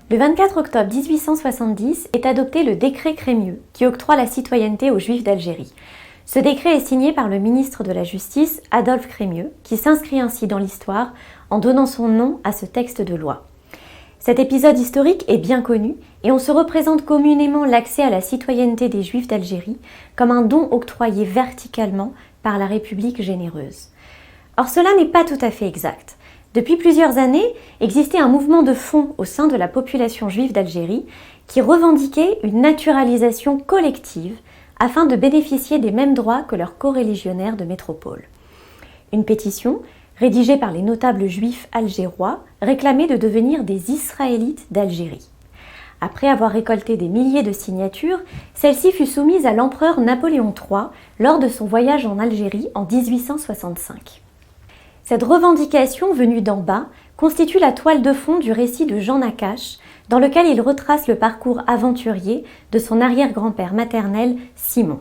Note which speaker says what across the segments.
Speaker 1: Le 24 octobre 1870 est adopté le décret Crémieux qui octroie la citoyenneté aux Juifs d'Algérie. Ce décret est signé par le ministre de la Justice, Adolphe Crémieux, qui s'inscrit ainsi dans l'histoire en donnant son nom à ce texte de loi. Cet épisode historique est bien connu et on se représente communément l'accès à la citoyenneté des Juifs d'Algérie comme un don octroyé verticalement par la République généreuse. Or cela n'est pas tout à fait exact. Depuis plusieurs années, existait un mouvement de fond au sein de la population juive d'Algérie qui revendiquait une naturalisation collective afin de bénéficier des mêmes droits que leurs coreligionnaires de métropole. Une pétition, rédigée par les notables juifs algérois, réclamait de devenir des Israélites d'Algérie. Après avoir récolté des milliers de signatures, celle-ci fut soumise à l'empereur Napoléon III lors de son voyage en Algérie en 1865. Cette revendication venue d'en bas constitue la toile de fond du récit de Jean Nakache, dans lequel il retrace le parcours aventurier de son arrière-grand-père maternel, Simon.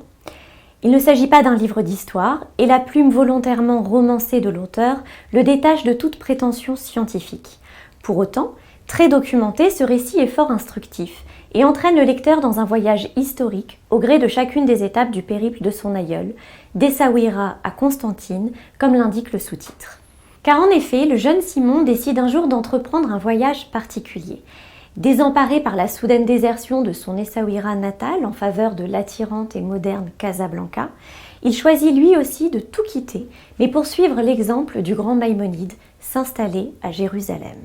Speaker 1: Il ne s'agit pas d'un livre d'histoire, et la plume volontairement romancée de l'auteur le détache de toute prétention scientifique. Pour autant, très documenté, ce récit est fort instructif et entraîne le lecteur dans un voyage historique au gré de chacune des étapes du périple de son aïeul, d'Essaouira à Constantine, comme l'indique le sous-titre. Car en effet, le jeune Simon décide un jour d'entreprendre un voyage particulier. Désemparé par la soudaine désertion de son Essaouira natal en faveur de l'attirante et moderne Casablanca, il choisit lui aussi de tout quitter, mais pour suivre l'exemple du grand Maïmonide, s'installer à Jérusalem.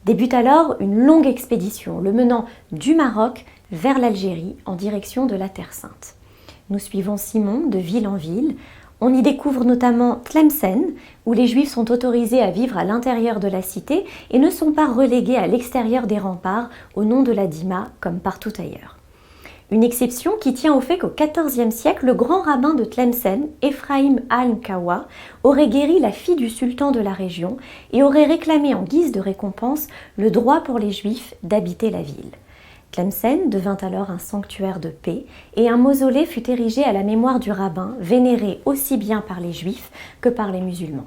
Speaker 1: Débute alors une longue expédition, le menant du Maroc vers l'Algérie en direction de la Terre Sainte. Nous suivons Simon de ville en ville. On y découvre notamment Tlemcen, où les Juifs sont autorisés à vivre à l'intérieur de la cité et ne sont pas relégués à l'extérieur des remparts au nom de la Dima comme partout ailleurs. Une exception qui tient au fait qu'au XIVe siècle, le grand rabbin de Tlemcen, Ephraim al-Kawa, aurait guéri la fille du sultan de la région et aurait réclamé en guise de récompense le droit pour les Juifs d'habiter la ville. Tlemcen devint alors un sanctuaire de paix et un mausolée fut érigé à la mémoire du rabbin, vénéré aussi bien par les Juifs que par les musulmans.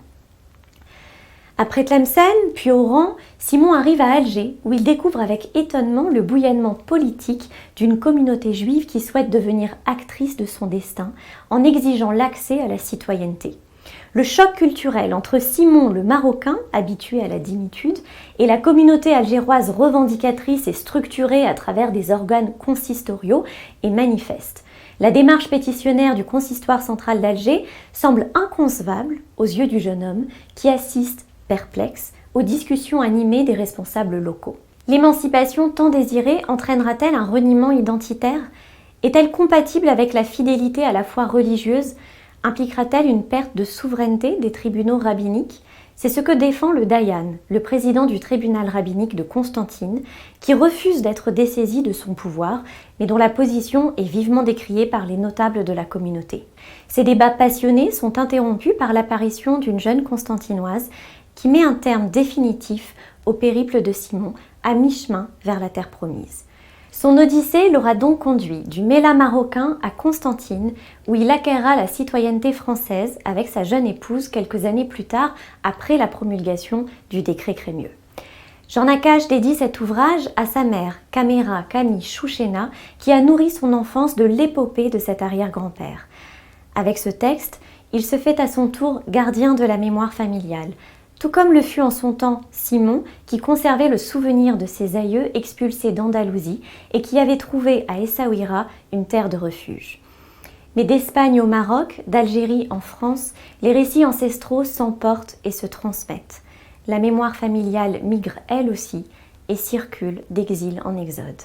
Speaker 1: Après Tlemcen, puis Oran, Simon arrive à Alger, où il découvre avec étonnement le bouillonnement politique d'une communauté juive qui souhaite devenir actrice de son destin en exigeant l'accès à la citoyenneté. Le choc culturel entre Simon le Marocain, habitué à la dimitude, et la communauté algéroise revendicatrice et structurée à travers des organes consistoriaux est manifeste. La démarche pétitionnaire du consistoire central d'Alger semble inconcevable aux yeux du jeune homme qui assiste perplexe aux discussions animées des responsables locaux. L'émancipation tant désirée entraînera-t-elle un reniement identitaire? Est-elle compatible avec la fidélité à la foi religieuse? Impliquera-t-elle une perte de souveraineté des tribunaux rabbiniques? C'est ce que défend le Dayan, le président du tribunal rabbinique de Constantine, qui refuse d'être dessaisi de son pouvoir, mais dont la position est vivement décriée par les notables de la communauté. Ces débats passionnés sont interrompus par l'apparition d'une jeune constantinoise qui met un terme définitif au périple de Simon, à mi-chemin vers la terre promise. Son odyssée l'aura donc conduit du Méla marocain à Constantine, où il acquérera la citoyenneté française avec sa jeune épouse quelques années plus tard, après la promulgation du décret Crémieux. Jean Nakache dédie cet ouvrage à sa mère, Kamera Kami Chouchena, qui a nourri son enfance de l'épopée de cet arrière-grand-père. Avec ce texte, il se fait à son tour gardien de la mémoire familiale, tout comme le fut en son temps Simon, qui conservait le souvenir de ses aïeux expulsés d'Andalousie et qui avait trouvé à Essaouira une terre de refuge. Mais d'Espagne au Maroc, d'Algérie en France, les récits ancestraux s'emportent et se transmettent. La mémoire familiale migre elle aussi et circule d'exil en exode.